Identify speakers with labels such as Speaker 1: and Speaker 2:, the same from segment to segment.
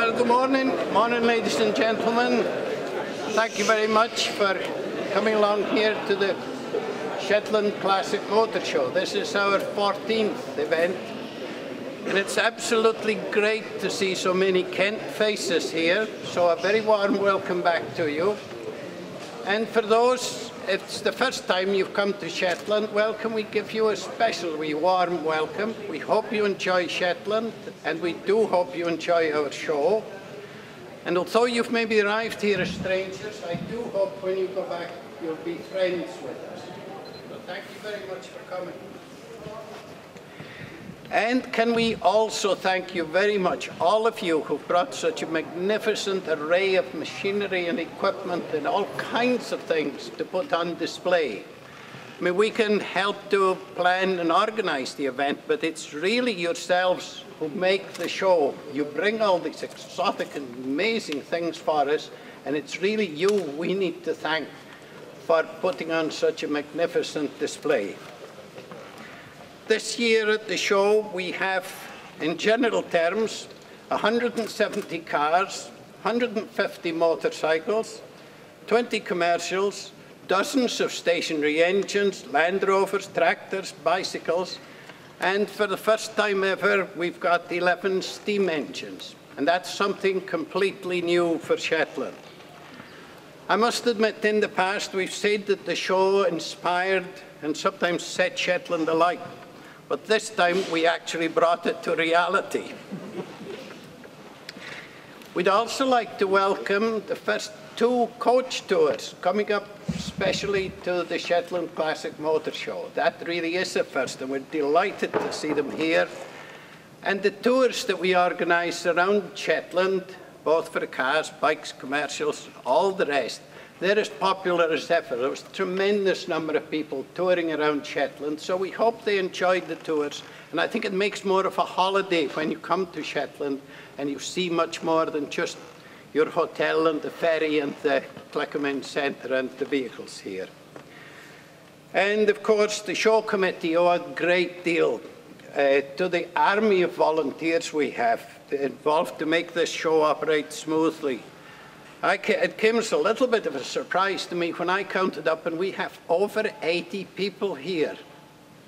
Speaker 1: Well, good morning. Morning, ladies and gentlemen. Thank you very much for coming along here to the Shetland Classic Motor Show. This is our 14th event, and it's absolutely great to see so many Kent faces here, so a very warm welcome back to you. And for those, if it's the first time you've come to Shetland, well, can we give you a special warm welcome. We hope you enjoy Shetland, and we do hope you enjoy our show. And although you've maybe arrived here as strangers, I do hope when you go back you'll be friends with us. So thank you very much for coming. And can we also thank you very much, all of you who've brought such a magnificent array of machinery and equipment and all kinds of things to put on display. I mean, we can help to plan and organize the event, but it's really yourselves who make the show. You bring all these exotic and amazing things for us, and it's really you we need to thank for putting on such a magnificent display. This year at the show, we have, in general terms, 170 cars, 150 motorcycles, 20 commercials, dozens of stationary engines, Land Rovers, tractors, bicycles, and for the first time ever, we've got 11 steam engines, and that's something completely new for Shetland. I must admit, in the past, we've said that the show inspired and sometimes set Shetland alight. But this time, we actually brought it to reality. We'd also like to welcome the first 2 coach tours coming up especially to the Shetland Classic Motor Show. That really is a first, and we're delighted to see them here. And the tours that we organise around Shetland, both for cars, bikes, commercials, all the rest, they're as popular as ever. There was a tremendous number of people touring around Shetland, so we hope they enjoyed the tours. And I think it makes more of a holiday when you come to Shetland and you see much more than just your hotel and the ferry and the Cleckerman Centre and the vehicles here. And of course, the show committee owe a great deal to the army of volunteers we have involved to make this show operate smoothly. It came as a little bit of a surprise to me when I counted up, and we have over 80 people here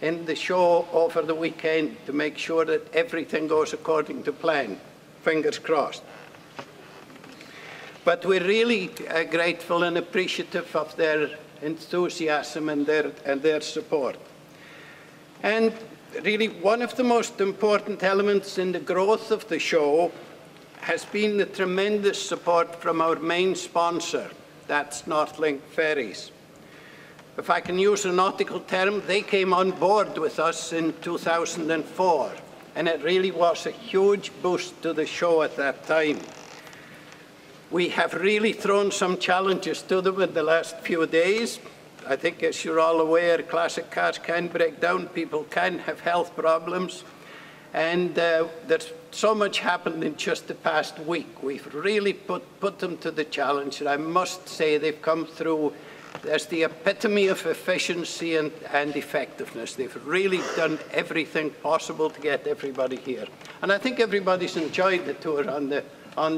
Speaker 1: in the show over the weekend to make sure that everything goes according to plan. Fingers crossed. But we're really grateful and appreciative of their enthusiasm and their support. And really, one of the most important elements in the growth of the show has been the tremendous support from our main sponsor, that's Northlink Ferries. If I can use a nautical term, they came on board with us in 2004, and it really was a huge boost to the show at that time. We have really thrown some challenges to them in the last few days. I think, as you're all aware, classic cars can break down, people can have health problems, and there's so much happened in just the past week. We've really put them to the challenge, and I must say they've come through as the epitome of efficiency and effectiveness. They've really done everything possible to get everybody here. And I think everybody's enjoyed the tour on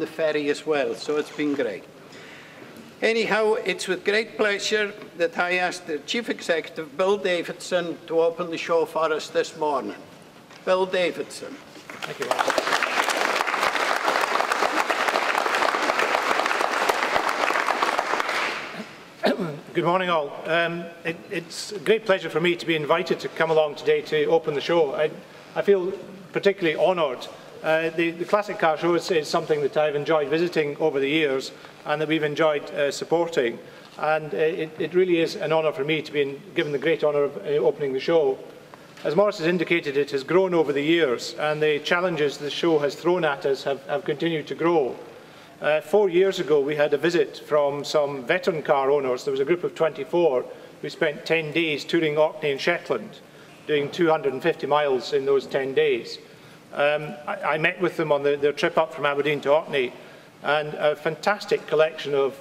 Speaker 1: the ferry as well, so it's been great. Anyhow, it's with great pleasure that I ask the Chief Executive, Bill Davidson, to open the show for us this morning. Bill Davidson.
Speaker 2: Thank you. Good morning, all. It's a great pleasure for me to be invited to come along today to open the show. I feel particularly honoured. The Classic Car Show is something that I've enjoyed visiting over the years and that we've enjoyed supporting. And it really is an honour for me to be given the great honour of opening the show. As Maurice has indicated, it has grown over the years, and the challenges the show has thrown at us have continued to grow. 4 years ago, we had a visit from some veteran car owners. There was a group of 24 who spent 10 days touring Orkney and Shetland, doing 250 miles in those 10 days. I met with them on their trip up from Aberdeen to Orkney, and a fantastic collection of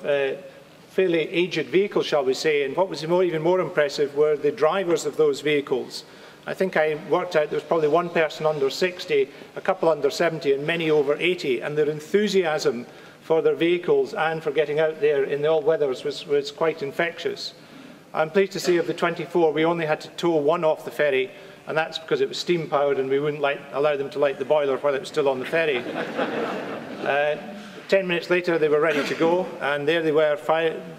Speaker 2: fairly aged vehicles, shall we say, and what was even more impressive were the drivers of those vehicles. I think I worked out there was probably one person under 60, a couple under 70, and many over 80, and their enthusiasm for their vehicles and for getting out there in the all weathers was quite infectious. I'm pleased to say of the 24, we only had to tow one off the ferry, and that's because it was steam powered and we wouldn't allow them to light the boiler while it was still on the ferry. 10 minutes later they were ready to go, and there they were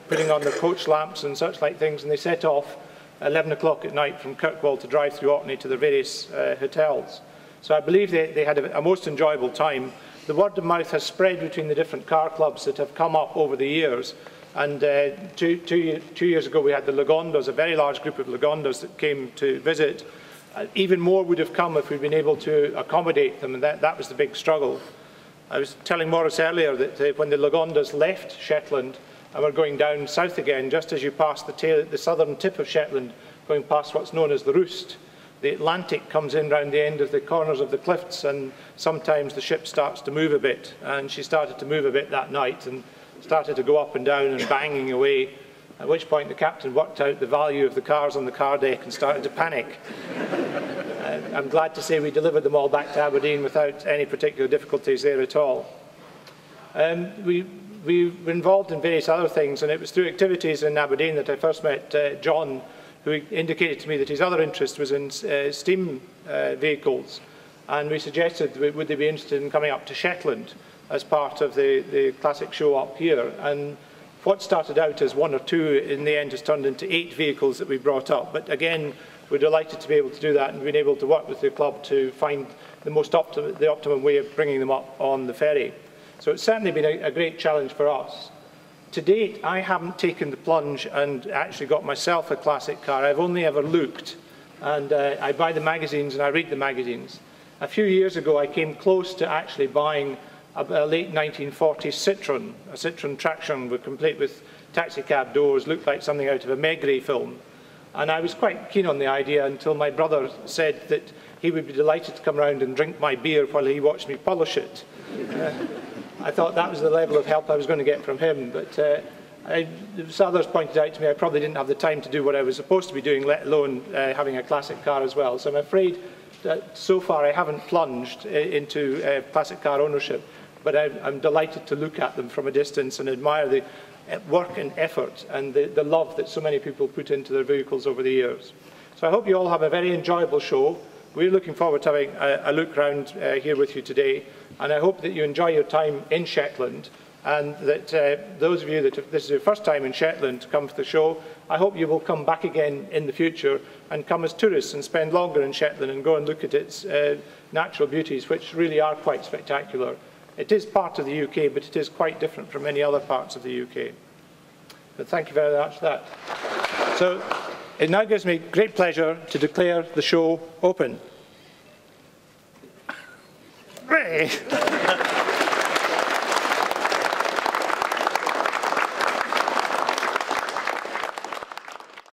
Speaker 2: putting on their coach lamps and such like things, and they set off 11 o'clock at night from Kirkwall to drive through Orkney to their various hotels. So I believe they had a most enjoyable time. The word of mouth has spread between the different car clubs that have come up over the years. And two years ago we had the Lagondas, a very large group of Lagondas that came to visit. Even more would have come if we'd been able to accommodate them, and that was the big struggle. I was telling Maurice earlier that when the Lagondas left Shetland and were going down south again, just as you pass the southern tip of Shetland, going past what's known as the Roost, the Atlantic comes in round the end of the corners of the cliffs, and sometimes the ship starts to move a bit. And she started to move a bit that night and started to go up and down and banging away, at which point the captain worked out the value of the cars on the car deck and started to panic. I'm glad to say we delivered them all back to Aberdeen without any particular difficulties there at all. We were involved in various other things, and it was through activities in Aberdeen that I first met John, who indicated to me that his other interest was in steam vehicles, and we suggested would they be interested in coming up to Shetland as part of the classic show up here. And what started out as one or two in the end has turned into 8 vehicles that we brought up. But again, we're delighted to be able to do that and been able to work with the club to find the optimum way of bringing them up on the ferry. So it's certainly been a great challenge for us. To date, I haven't taken the plunge and actually got myself a classic car. I've only ever looked, and I buy the magazines and I read the magazines. A few years ago, I came close to actually buying a late 1940s Citroën, a Citroën Traction, complete with taxicab doors, looked like something out of a Maigret film. And I was quite keen on the idea until my brother said that he would be delighted to come round and drink my beer while he watched me polish it. I thought that was the level of help I was going to get from him, but as others pointed out to me, I probably didn't have the time to do what I was supposed to be doing, let alone having a classic car as well. So I'm afraid that so far I haven't plunged into classic car ownership, but I'm delighted to look at them from a distance and admire the work and effort and the love that so many people put into their vehicles over the years. So I hope you all have a very enjoyable show. We're looking forward to having a look round here with you today, and I hope that you enjoy your time in Shetland, and that those of you that this is your first time in Shetland to come to the show, I hope you will come back again in the future and come as tourists and spend longer in Shetland and go and look at its natural beauties, which really are quite spectacular. It is part of the UK, but it is quite different from many other parts of the UK. But thank you very much for that. So it now gives me great pleasure to declare the show open. Hooray!